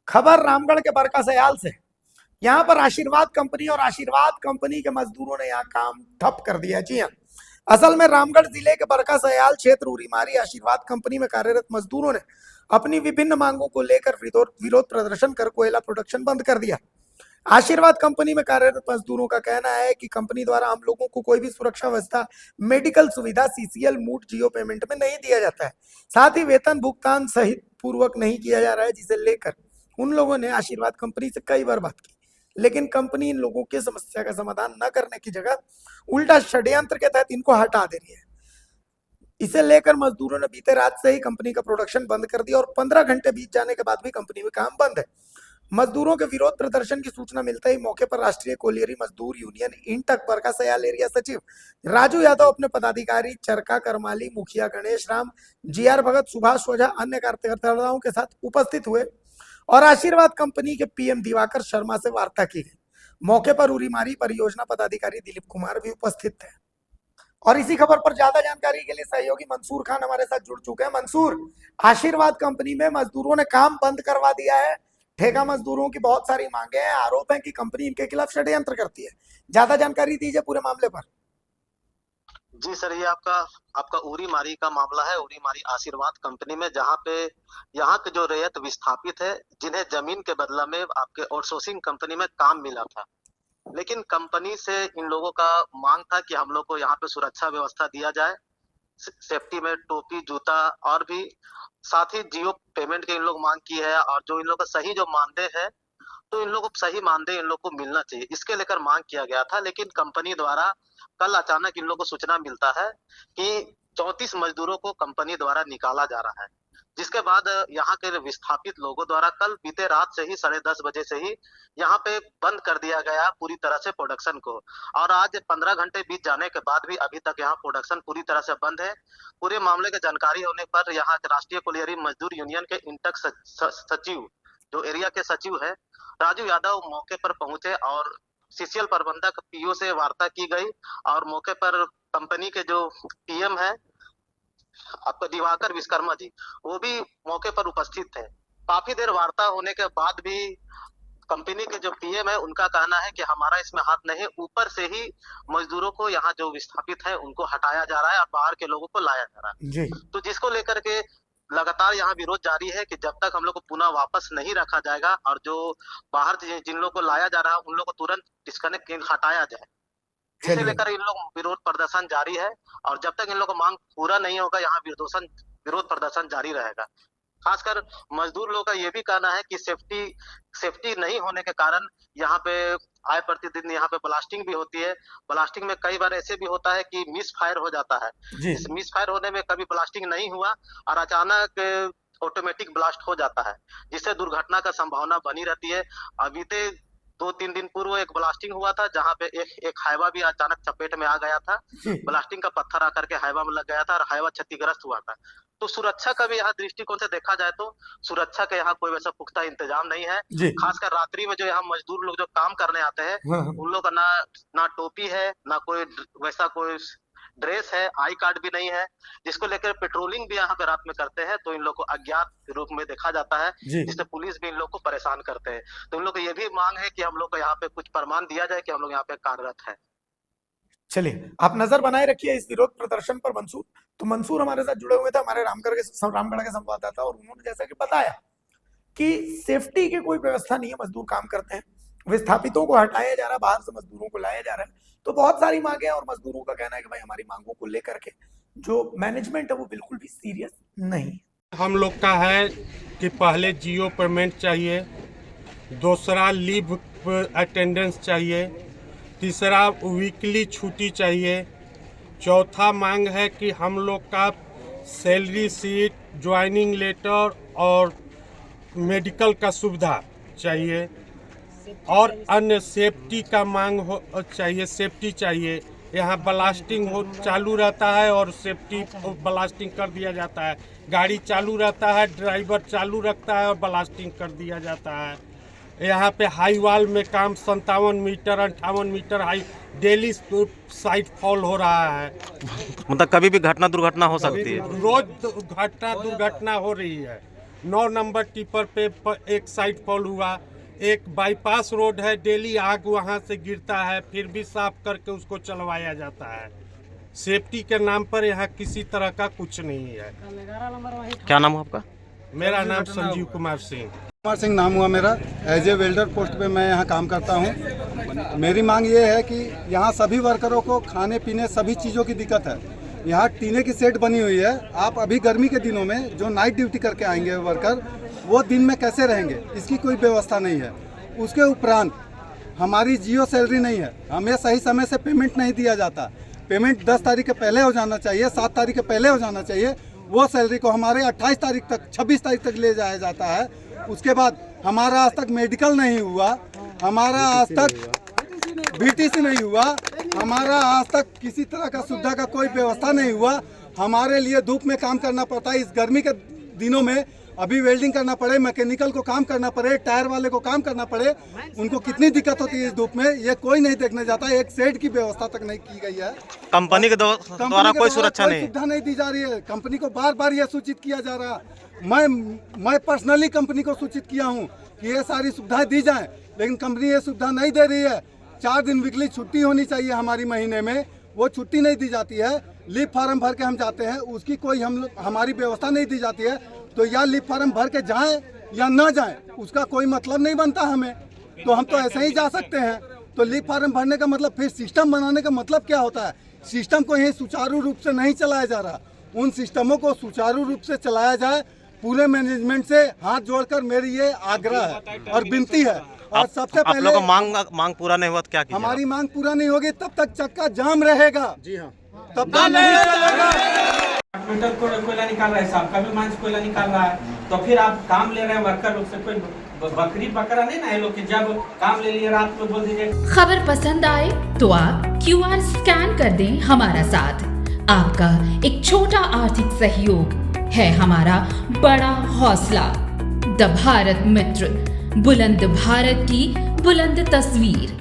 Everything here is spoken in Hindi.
खबर रामगढ़ के बरका सयाल से। यहाँ पर आशीर्वाद कंपनी और आशीर्वाद कंपनी के मजदूरों ने यहाँ काम ठप कर दिया। जी हाँ, असल में रामगढ़ जिले के बरका सयाल क्षेत्र उरीमारी आशीर्वाद कंपनी में कार्यरत मजदूरों ने अपनी विभिन्न मांगों को लेकर विरोध प्रदर्शन कर कोयला प्रोडक्शन बंद कर दिया। आशीर्वाद कंपनी में कार्यरत मजदूरों का कहना है कि कंपनी द्वारा हम लोगों को कोई भी सुरक्षा व्यवस्था, मेडिकल सुविधा, सीसीएल, मूट, जियो पेमेंट में नहीं दिया जाता है। साथ ही वेतन भुगतान सहित पूर्वक नहीं किया जा रहा है, जिसे लेकर उन लोगों ने आशीर्वाद कंपनी से कई बार बात की, लेकिन कंपनी इन लोगों की समस्या का समाधान न करने की जगह उल्टा षड्यंत्र के तहत इनको हटा दे रही है। इसे लेकर मजदूरों ने बीते रात से ही कंपनी का प्रोडक्शन बंद कर दिया और 15 घंटे बीत जाने के बाद भी कंपनी में काम बंद है। मजदूरों के विरोध प्रदर्शन की सूचना मिलते ही मौके पर राष्ट्रीय कोलियरी मजदूर यूनियन इंटक बरका सयाल एरिया सचिव राजू यादव, अपने पदाधिकारी चरका करमाली, मुखिया गणेश राम, जीआर भगत, सुभाष ओझा, अन्य कार्यकर्ताओं के साथ उपस्थित हुए और आशीर्वाद कंपनी के पीएम दिवाकर शर्मा से वार्ता की गई। मौके पर उरीमारी परियोजना पदाधिकारी दिलीप कुमार भी उपस्थित थे। और इसी खबर पर ज्यादा जानकारी के लिए सहयोगी मंसूर खान हमारे साथ जुड़ चुके हैं। मंसूर, आशीर्वाद कंपनी में मजदूरों ने काम बंद करवा दिया है। ठेका मजदूरों की बहुत सारी मांगे हैं, आरोप है कि कंपनी इनके खिलाफ षड्यंत्र करती है। ज्यादा जानकारी दीजिए पूरे मामले पर। जी सर, ये आपका उरी मारी का मामला है। उरी मारी आशीर्वाद कंपनी में, जहाँ पे यहाँ के जो रैयत विस्थापित है, जिन्हें जमीन के बदला में आपके आउटसोर्सिंग कंपनी में काम मिला था, लेकिन कंपनी से इन लोगों का मांग था कि हम लोग को यहाँ पे सुरक्षा व्यवस्था दिया जाए, सेफ्टी में टोपी, जूता और भी साथ ही जियो पेमेंट की इन लोग मांग की है। और जो इन लोग का सही जो मानदेय है, तो इन लोगों को सही मानदेय इन लोग को मिलना चाहिए, इसके लेकर मांग किया गया था। लेकिन कंपनी द्वारा कल अचानक इन लोगों को सूचना मिलता है कि 34 मजदूरों को कंपनी द्वारा निकाला जा रहा है, जिसके बाद यहाँ के विस्थापित लोगों द्वारा कल बीते रात से ही 10:30 बजे से ही यहाँ पे बंद कर दिया गया पूरी तरह से प्रोडक्शन को। और आज 15 घंटे बीत जाने के बाद भी अभी तक यहाँ प्रोडक्शन पूरी तरह से बंद है। पूरे मामले की जानकारी होने पर यहाँ के राष्ट्रीय कोलियरी मजदूर यूनियन के इंटक सचिव, जो एरिया के सचिव है, राजू यादव मौके पर पहुंचे और सीसीएल प्रबंधक पीओ से वार्ता की गई। और मौके पर कंपनी के जो पीएम है आपका दिवाकर विश्वकर्मा जी, वो भी मौके पर उपस्थित थे। काफी देर वार्ता होने के बाद भी कंपनी के जो पीएम है, उनका कहना है कि हमारा इसमें हाथ नहीं, ऊपर से ही मजदूरों को यहाँ जो विस्थापित है उनको हटाया जा रहा है और बाहर के लोगों को लाया जा रहा है जी। तो जिसको लेकर के लगातार यहाँ विरोध जारी है कि जब तक हम लोग को पुनः वापस नहीं रखा जाएगा और जो बाहर जिन लोग को लाया जा रहा है उन लोग को तुरंत डिस्कनेक्ट हटाया जाए, जिसे लेकर इन लोग विरोध प्रदर्शन जारी है। और जब तक इन लोग को मांग पूरा नहीं होगा, यहाँ विरोध प्रदर्शन जारी रहेगा। खासकर मजदूर लोग का ये भी कहना है कि सेफ्टी नहीं होने के कारण यहाँ पे आए प्रतिदिन यहाँ पे ब्लास्टिंग भी होती है। ब्लास्टिंग में कई बार ऐसे भी होता है कि मिस फायर हो जाता है। इस मिस फायर होने में कभी ब्लास्टिंग नहीं हुआ और अचानक ऑटोमेटिक ब्लास्ट हो जाता है, जिससे दुर्घटना का संभावना बनी रहती है। अभी 2-3 दिन पूर्व एक ब्लास्टिंग हुआ था, जहाँ पे एक हाईवा भी अचानक चपेट में आ गया था। ब्लास्टिंग का पत्थर आकर के हाईवा में लग गया था और हाईवा क्षतिग्रस्त हुआ था। तो सुरक्षा का भी यहाँ दृष्टिकोण से देखा जाए तो सुरक्षा के यहाँ कोई वैसा पुख्ता इंतजाम नहीं है। खासकर रात्रि में जो यहाँ मजदूर लोग जो काम करने आते हैं, उन लोग का ना टोपी है, ना कोई वैसा कोई ड्रेस है, आई कार्ड भी नहीं है, जिसको लेकर पेट्रोलिंग भी यहाँ पे रात में करते हैं तो इन लोग को अज्ञात रूप में देखा जाता है, जिससे पुलिस भी इन लोग को परेशान करते हैं। तो इन लोग को ये भी मांग है कि हम लोग को यहाँ पे कुछ प्रमाण दिया जाए कि हम लोग यहाँ पे कार्यरत है। चलिए, आप नजर बनाए रखिए इस विरोध प्रदर्शन पर। मंसूर, तो मंसूर हमारे साथ जुड़े हुए थे, हमारे रामगढ़ के संवाददाता, और उन्होंने जैसा कि बताया कि सेफ्टी की कोई व्यवस्था नहीं है, मजदूर काम करते हैं, विस्थापितों को हटाया जा रहा है, बाहर से मजदूरों को लाया जा रहा है। तो बहुत सारी मांगे हैं और मजदूरों का कहना है कि भाई हमारी मांगों को लेकर के जो मैनेजमेंट है वो बिल्कुल भी सीरियस नहीं है। हम लोग का है कि पहले जियो पेमेंट चाहिए, दूसरा लीव अटेंडेंस चाहिए, तीसरा वीकली छुट्टी चाहिए, चौथा मांग है कि हम लोग का सैलरी शीट, ज्वाइनिंग लेटर और मेडिकल का सुविधा चाहिए, और अन्य सेफ्टी का मांग हो चाहिए, सेफ्टी चाहिए। यहाँ ब्लास्टिंग चालू रहता है और सेफ्टी ब्लास्टिंग कर दिया जाता है, गाड़ी चालू रहता है, ड्राइवर चालू रखता है और ब्लास्टिंग कर दिया जाता है। यहाँ पे हाई वॉल में काम 57 metre 58 metre high daily side fall हो रहा है। मतलब कभी भी घटना दुर्घटना हो सकती है, रोज घटना दुर्घटना हो रही है। 9 नंबर टिपर पे एक साइड फॉल हुआ, एक बाईपास रोड है, डेली आग वहाँ से गिरता है, फिर भी साफ करके उसको चलवाया जाता है। सेफ्टी के नाम पर यहाँ किसी तरह का कुछ नहीं है। क्या नाम है आपका? मेरा नाम संजीव कुमार सिंह। कुमार सिंह नाम हुआ मेरा। एज ए वेल्डर पोस्ट पे मैं यहाँ काम करता हूँ। मेरी मांग ये है कि यहाँ सभी वर्करों को खाने पीने सभी चीज़ों की दिक्कत है। यहाँ टीने की सेट बनी हुई है। आप अभी गर्मी के दिनों में जो नाइट ड्यूटी करके आएंगे वर्कर, वो दिन में कैसे रहेंगे, इसकी कोई व्यवस्था नहीं है। उसके उपरांत हमारी जियो सैलरी नहीं है, हमें सही समय से पेमेंट नहीं दिया जाता। पेमेंट 10 तारीख के पहले हो जाना चाहिए, 7 तारीख के पहले हो जाना चाहिए। वो सैलरी को हमारे 28 तारीख तक 26 तारीख तक ले जाया जाता है। उसके बाद हमारा आज तक मेडिकल नहीं हुआ, हमारा आज तक BTC नहीं हुआ, हमारा आज तक किसी तरह का सुविधा का कोई व्यवस्था नहीं हुआ। हमारे लिए धूप में काम करना पड़ता है। इस गर्मी के दिनों में अभी वेल्डिंग करना पड़े, मैकेनिकल को काम करना पड़े, टायर वाले को काम करना पड़े, उनको कितनी दिक्कत होती है इस धूप में, ये कोई नहीं देखने जाता। एक शेड की व्यवस्था तक नहीं की गई है। कंपनी के द्वारा कोई सुरक्षा नहीं, सुविधा नहीं दी जा रही है। कंपनी को बार बार यह सूचित किया जा रहा है। मैं पर्सनली कंपनी को सूचित किया हूँ कि ये सारी सुविधाएं दी जाएं, लेकिन कंपनी ये सुविधा नहीं दे रही है। 4 दिन वीकली छुट्टी होनी चाहिए हमारी महीने में, वो छुट्टी नहीं दी जाती है। लीव फार्म भर के हम जाते हैं, उसकी कोई हमारी व्यवस्था नहीं दी जाती है। तो या लीव फार्म भर के जाएं या ना जाएं, उसका कोई मतलब नहीं बनता हमें। तो हम तो ऐसे ही जा सकते हैं। तो लीव फार्म भरने का मतलब, फिर सिस्टम बनाने का मतलब क्या होता है? सिस्टम को यही सुचारू रूप से नहीं चलाया जा रहा। उन सिस्टमों को सुचारू रूप से चलाया जाए। पूरे मैनेजमेंट से हाथ जोड़कर मेरी ये आग्रह है और विनती है। और सबसे आप पहले लोगों को मांग पूरा नहीं हुआ तो क्या कीजिएगा? हमारी मांग पूरा नहीं होगी तब तक चक्का जाम रहेगा। जी हाँ, तब तक नहीं चलेगा। डिपार्टमेंटल कोयला निकाल रहा है, साहब का भी मांझ कोयला निकाल रहा है, तो फिर आप काम ले रहे हैं वर्कर लोग से, कोई बकरी बकरा नहीं ना है लोग कि जब काम ले लिए रात को बोल दीजिए। खबर पसंद आए तो आप QR स्कैन कर दें हमारा साथ। आपका एक छोटा आर्थिक सहयोग है हमारा बड़ा हौसला। द भारत मित्र, बुलंद भारत की बुलंद तस्वीर।